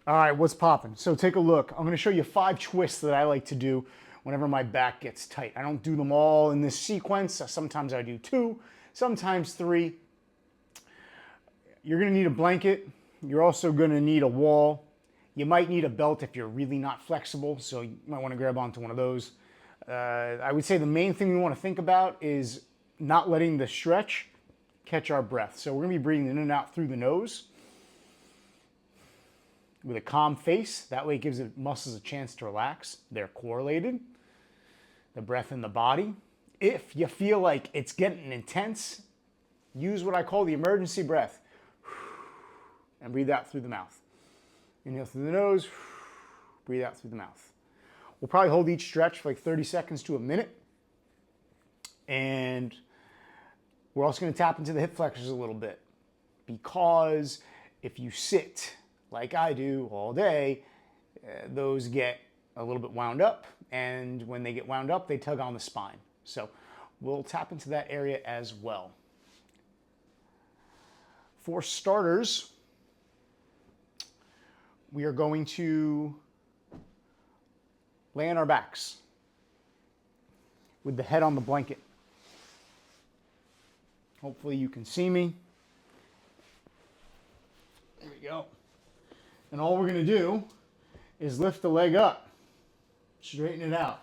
All right, what's popping? So take a look. I'm going to show you 5 twists that I like to do whenever my back gets tight. I don't do them all in this sequence. Sometimes I do 2, sometimes 3. You're going to need a blanket. You're also going to need a wall. You might need a belt if you're really not flexible, so you might want to grab onto one of those. I would say the main thing we want to think about is not letting the stretch catch our breath. So we're going to be breathing in and out through the nose with a calm face. That way it gives the muscles a chance to relax. They're correlated, the breath and the body. If you feel like it's getting intense, use what I call the emergency breath and breathe out through the mouth. Inhale through the nose, breathe out through the mouth. We'll probably hold each stretch for like 30 seconds to a minute. And we're also going to tap into the hip flexors a little bit, because if you sit like I do all day, those get a little bit wound up, and when they get wound up, they tug on the spine. So we'll tap into that area as well. For starters, we are going to lay on our backs with the head on the blanket. Hopefully you can see me. There we go. And all we're going to do is lift the leg up, straighten it out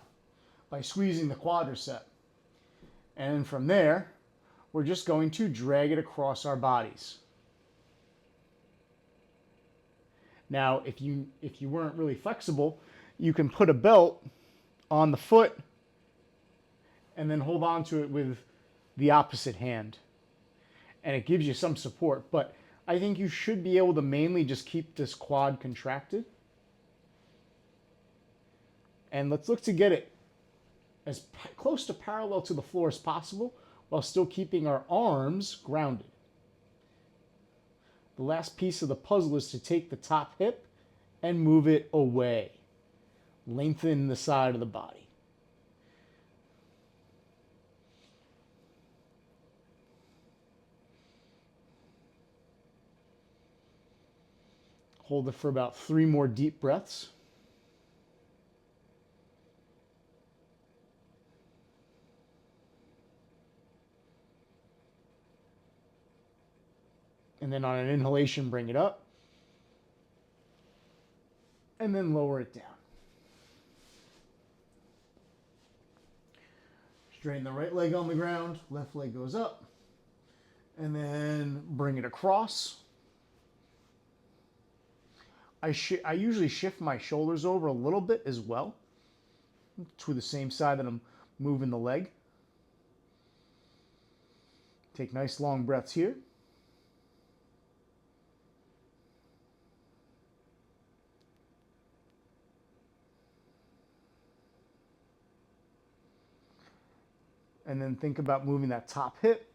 by squeezing the quadricep. And from there, we're just going to drag it across our bodies. Now, if you weren't really flexible, you can put a belt on the foot and then hold on to it with the opposite hand. And it gives you some support, but I think you should be able to mainly just keep this quad contracted. And let's look to get it as close to parallel to the floor as possible while still keeping our arms grounded. The last piece of the puzzle is to take the top hip and move it away. Lengthen the side of the body. Hold it for about 3 more deep breaths. And then on an inhalation, bring it up. And then lower it down. Straighten the right leg on the ground, left leg goes up. And then bring it across. I usually shift my shoulders over a little bit as well, to the same side that I'm moving the leg. Take nice long breaths here. And then think about moving that top hip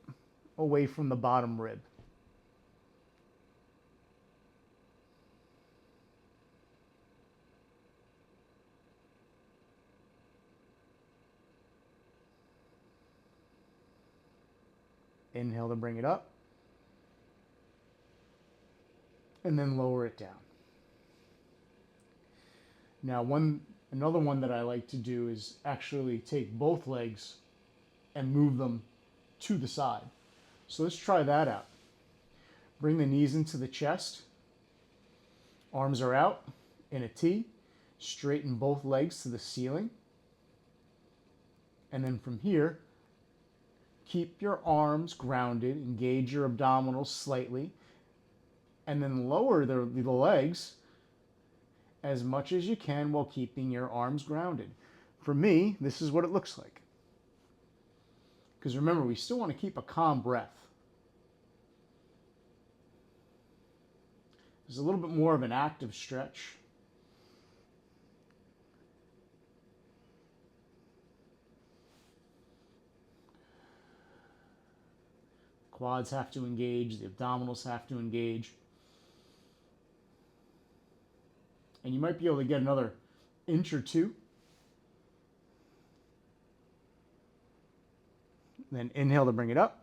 away from the bottom rib. Inhale to bring it up. And then lower it down. Now, another one that I like to do is actually take both legs and move them to the side. So let's try that out. Bring the knees into the chest. Arms are out in a T. Straighten both legs to the ceiling. And then from here, keep your arms grounded. Engage your abdominals slightly. And then lower the legs as much as you can while keeping your arms grounded. For me, this is what it looks like. Because remember, we still want to keep a calm breath. There's a little bit more of an active stretch. Quads have to engage, the abdominals have to engage. And you might be able to get another inch or two. Then inhale to bring it up.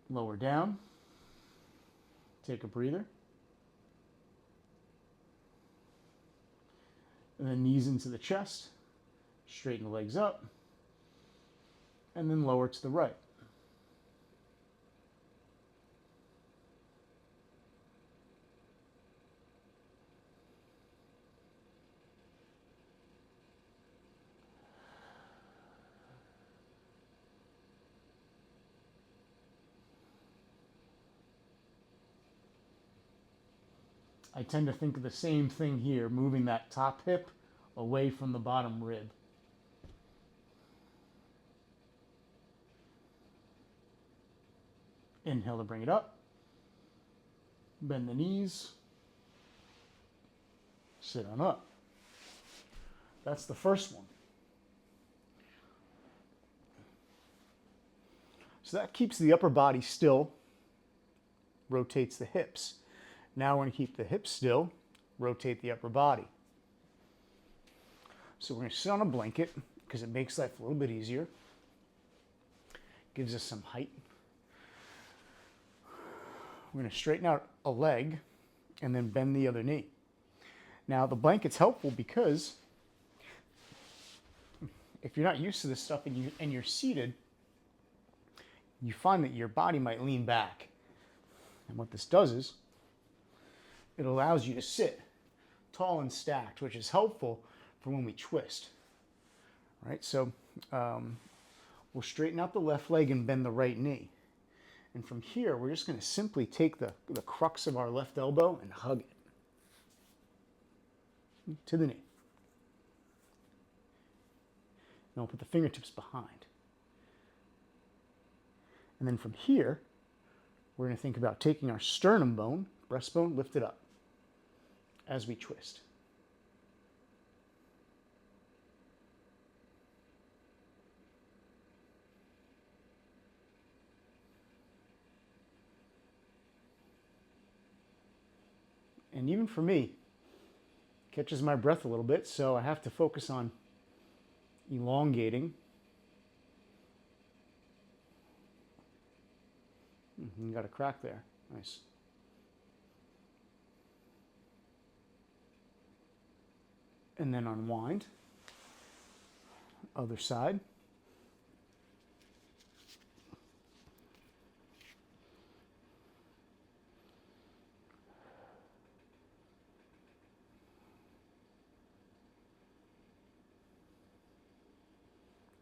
Lower down. Take a breather. And then knees into the chest, straighten the legs up, and then lower to the right. I tend to think of the same thing here, moving that top hip away from the bottom rib. Inhale to bring it up. Bend the knees. Sit on up. That's the first one. So that keeps the upper body still, rotates the hips. Now we're going to keep the hips still, rotate the upper body. So we're going to sit on a blanket because it makes life a little bit easier. Gives us some height. We're going to straighten out a leg and then bend the other knee. Now the blanket's helpful because if you're not used to this stuff and you're seated, you find that your body might lean back. And what this does is it allows you to sit tall and stacked, which is helpful for when we twist. All right, so we'll straighten out the left leg and bend the right knee. And from here, we're just going to simply take the crux of our left elbow and hug it to the knee. And we'll put the fingertips behind. And then from here, we're going to think about taking our sternum bone, breastbone, lift it up as we twist. And even for me, catches my breath a little bit, so I have to focus on elongating. You got a crack there. Nice. And then unwind. Other side.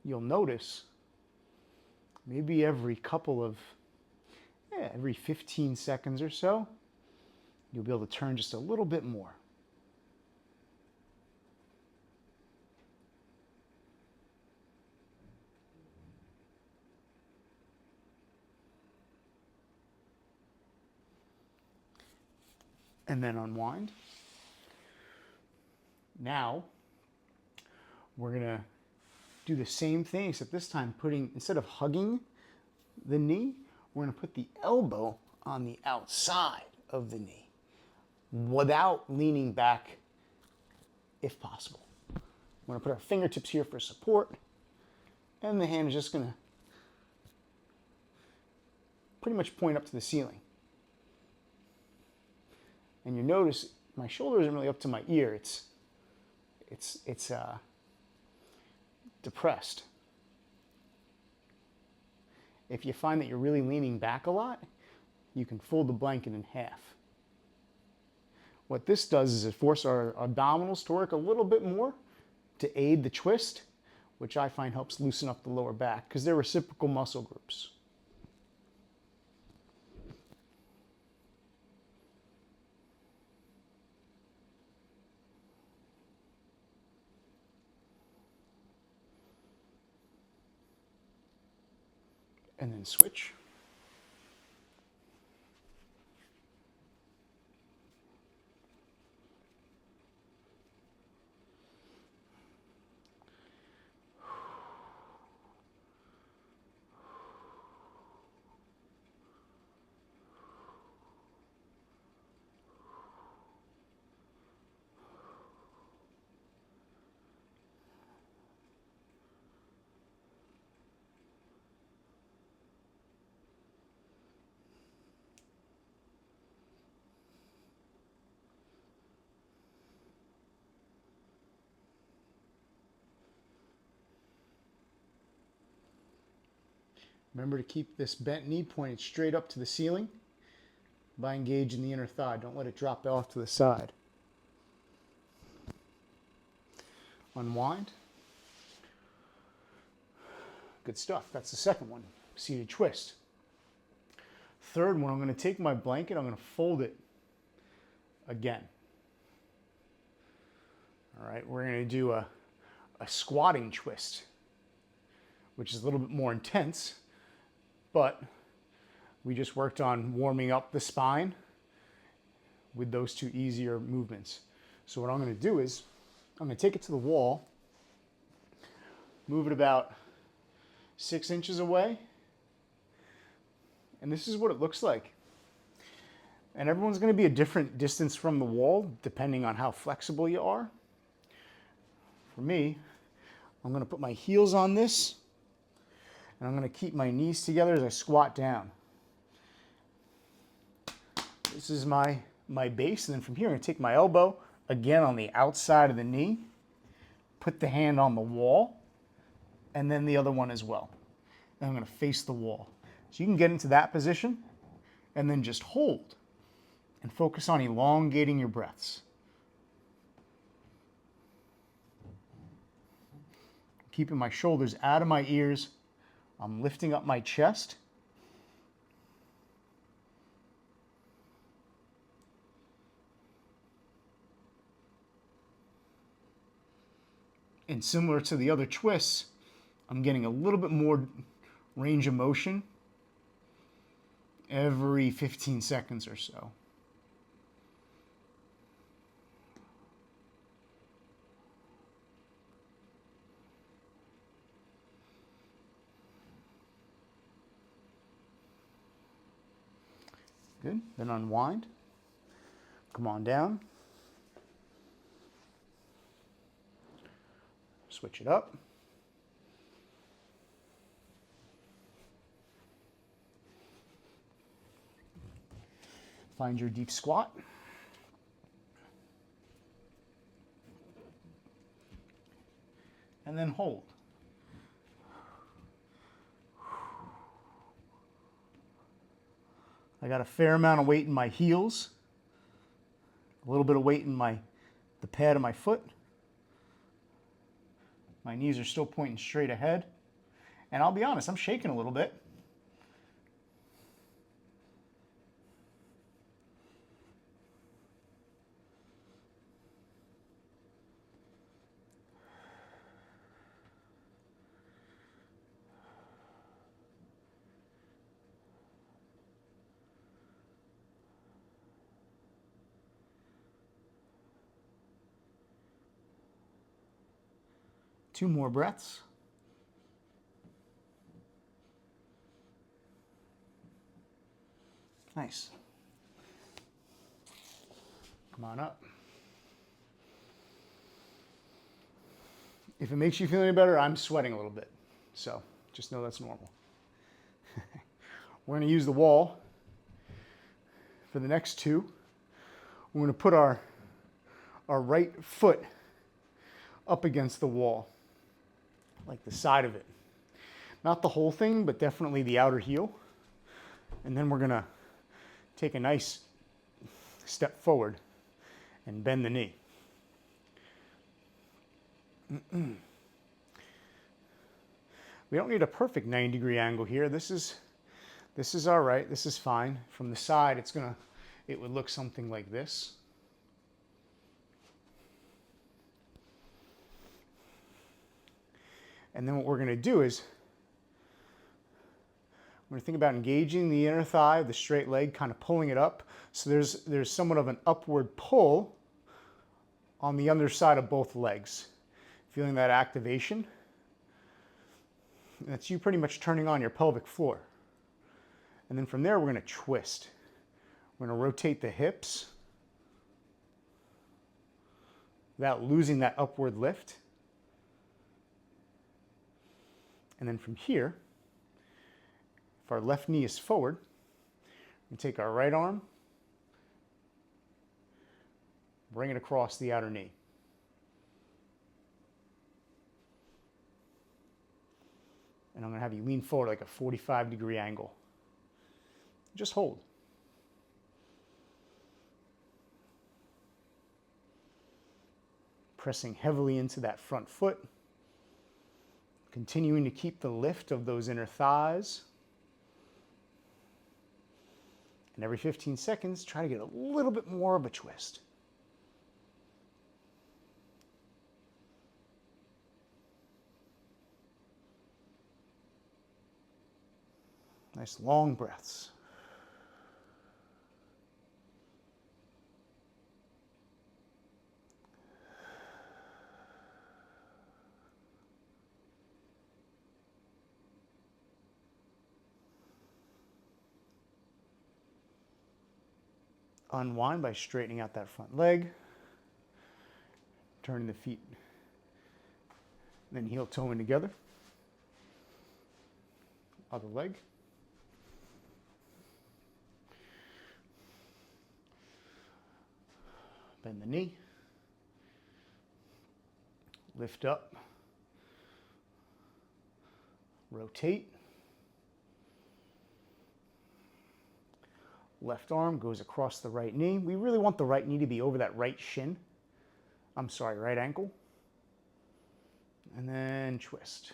You'll notice maybe every 15 seconds or so, you'll be able to turn just a little bit more. And then unwind. Now, we're going to do the same thing, except this time instead of hugging the knee, we're going to put the elbow on the outside of the knee without leaning back if possible. We're going to put our fingertips here for support, and the hand is just going to pretty much point up to the ceiling. And you notice my shoulder isn't really up to my ear. It's depressed. If you find that you're really leaning back a lot, you can fold the blanket in half. What this does is it forces our abdominals to work a little bit more to aid the twist, which I find helps loosen up the lower back because they're reciprocal muscle groups. And then switch. Remember to keep this bent knee pointed straight up to the ceiling by engaging the inner thigh. Don't let it drop off to the side. Unwind. Good stuff. That's the second one, seated twist. Third one, I'm going to take my blanket, I'm going to fold it again. All right, we're going to do a squatting twist, which is a little bit more intense, but we just worked on warming up the spine with those two easier movements. So what I'm going to do is I'm going to take it to the wall, move it about 6 inches away, and this is what it looks like. And everyone's going to be a different distance from the wall depending on how flexible you are. For me, I'm going to put my heels on this, and I'm going to keep my knees together as I squat down. This is my base, and then from here I'm going to take my elbow again on the outside of the knee, put the hand on the wall, and then the other one as well. And I'm going to face the wall. So you can get into that position and then just hold and focus on elongating your breaths. Keeping my shoulders out of my ears. I'm lifting up my chest. And similar to the other twists, I'm getting a little bit more range of motion every 15 seconds or so. Good. Then unwind. Come on down. Switch it up. Find your deep squat. And then hold. I got a fair amount of weight in my heels, a little bit of weight in the pad of my foot. My knees are still pointing straight ahead. And I'll be honest, I'm shaking a little bit. Two more breaths. Nice. Come on up. If it makes you feel any better, I'm sweating a little bit. So just know that's normal. We're going to use the wall for the next two. We're going to put our right foot up against the wall, like the side of it. Not the whole thing, but definitely the outer heel. And then we're going to take a nice step forward and bend the knee. We don't need a perfect 90-degree angle here. This is all right. This is fine. From the side, it would look something like this. And then what we're going to do is we're going to think about engaging the inner thigh, the straight leg, kind of pulling it up. So there's somewhat of an upward pull on the underside of both legs. Feeling that activation. And that's you pretty much turning on your pelvic floor. And then from there, we're going to twist. We're going to rotate the hips without losing that upward lift. And then from here, if our left knee is forward, we take our right arm, bring it across the outer knee. And I'm going to have you lean forward like a 45-degree angle. Just hold. Pressing heavily into that front foot. Continuing to keep the lift of those inner thighs. And every 15 seconds, try to get a little bit more of a twist. Nice long breaths. Unwind by straightening out that front leg, turning the feet, then heel toe in together. Other leg. Bend the knee. Lift up. Rotate. Left arm goes across the right knee. We really want the right knee to be over that right shin. I'm sorry, right ankle. And then twist.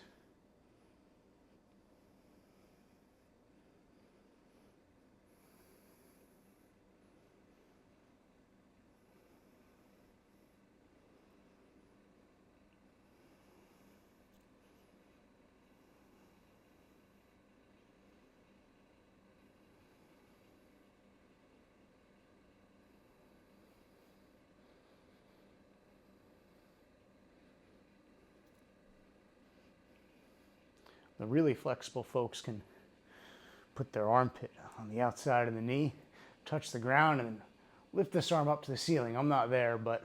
The really flexible folks can put their armpit on the outside of the knee, touch the ground, and then lift this arm up to the ceiling. I'm not there, but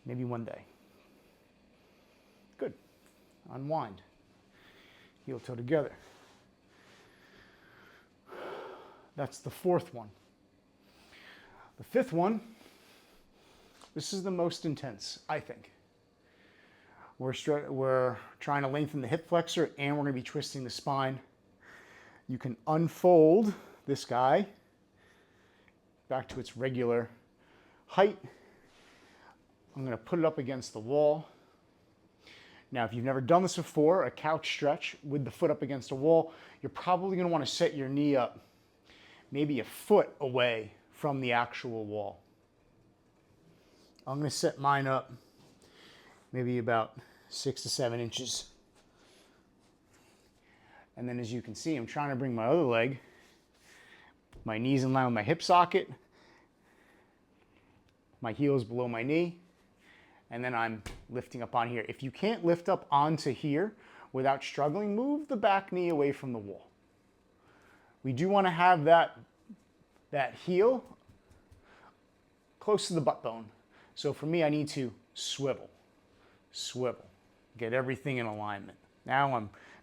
maybe one day. Good. Unwind. Heel toe together. That's the fourth one. The fifth one, this is the most intense, I think. We're trying to lengthen the hip flexor and we're going to be twisting the spine. You can unfold this guy back to its regular height. I'm going to put it up against the wall. Now, if you've never done this before, a couch stretch with the foot up against a wall, you're probably going to want to set your knee up maybe a foot away from the actual wall. I'm going to set mine up maybe about 6 to 7 inches. And then as you can see, I'm trying to bring my other leg, my knees in line with my hip socket, my heels below my knee, and then I'm lifting up on here. If you can't lift up onto here without struggling, move the back knee away from the wall. We do want to have that heel close to the butt bone. So for me, I need to swivel, get everything in alignment. Now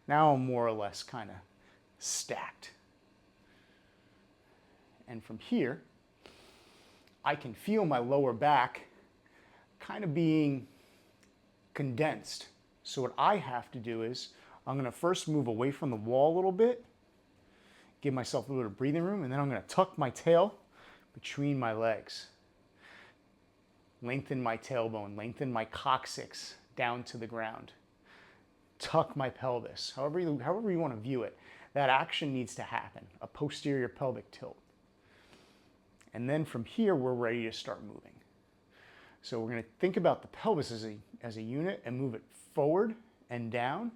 I'm more or less kind of stacked. And from here, I can feel my lower back kind of being condensed. So what I have to do is I'm going to first move away from the wall a little bit, give myself a little bit of breathing room, and then I'm going to tuck my tail between my legs. Lengthen my tailbone, lengthen my coccyx down to the ground. Tuck my pelvis, however you want to view it. That action needs to happen, a posterior pelvic tilt. And then from here, we're ready to start moving. So we're going to think about the pelvis as a unit and move it forward and down,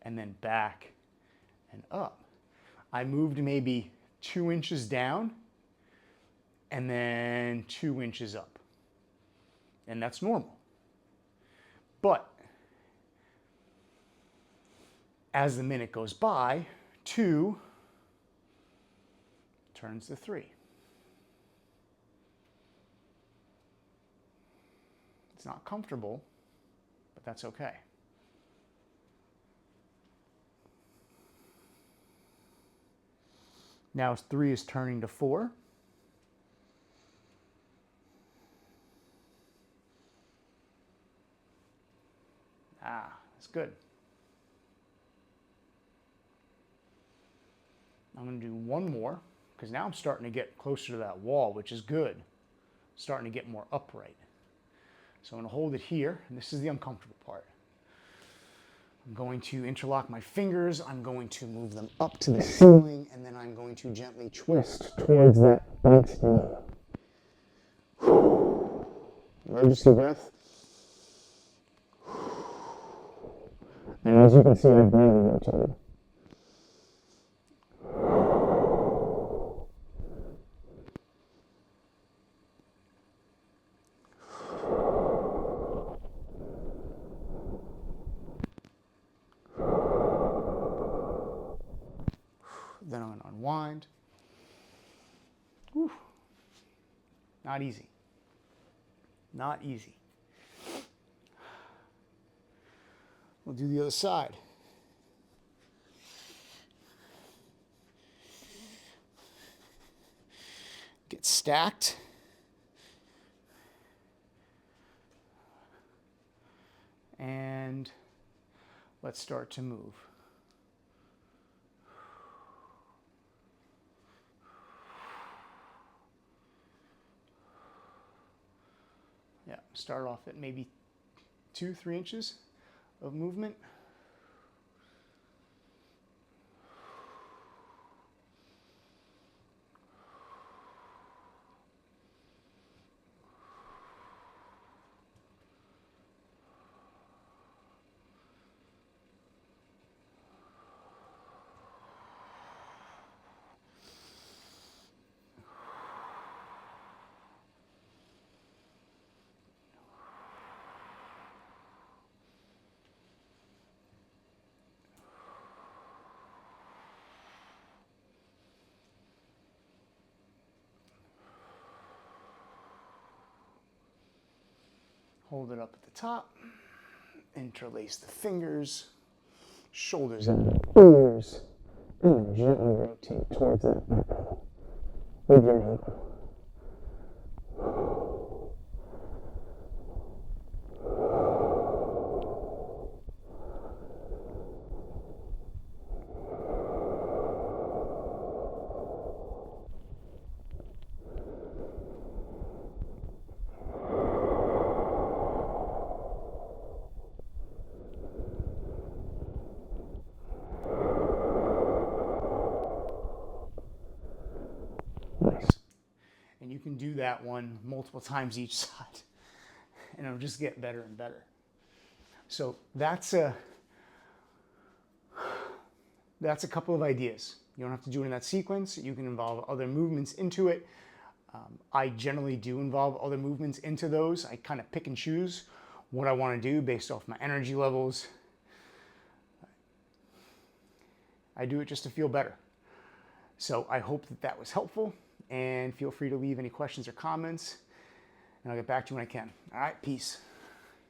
and then back and up. I moved maybe 2 inches down, and then 2 inches up. And that's normal. But as the minute goes by, 2 turns to 3. It's not comfortable, but that's okay. Now 3 is turning to 4. That's good. I'm going to do one more because now I'm starting to get closer to that wall, which is good. Starting to get more upright. So I'm going to hold it here, and this is the uncomfortable part. I'm going to interlock my fingers, I'm going to move them up to the ceiling, and then I'm going to gently twist towards that bent knee. Emergency breath. And as you can see, I've barely rotated. Then I'm going to unwind. Whew. Not easy. Not easy. We'll do the other side. Get stacked. And let's start to move. Yeah, start off at maybe 2-3 inches of movement. Hold it up at the top, interlace the fingers, shoulders and ears, and then gently rotate towards that with your ankle. Nice. And you can do that one multiple times each side, and it'll just get better and better. So that's a couple of ideas. You don't have to do it in that sequence. You can involve other movements into it. I generally do involve other movements into those. I kind of pick and choose what I want to do based off my energy levels. I do it just to feel better. So I hope that that was helpful, and feel free to leave any questions or comments, and I'll get back to you when I can. All right, peace.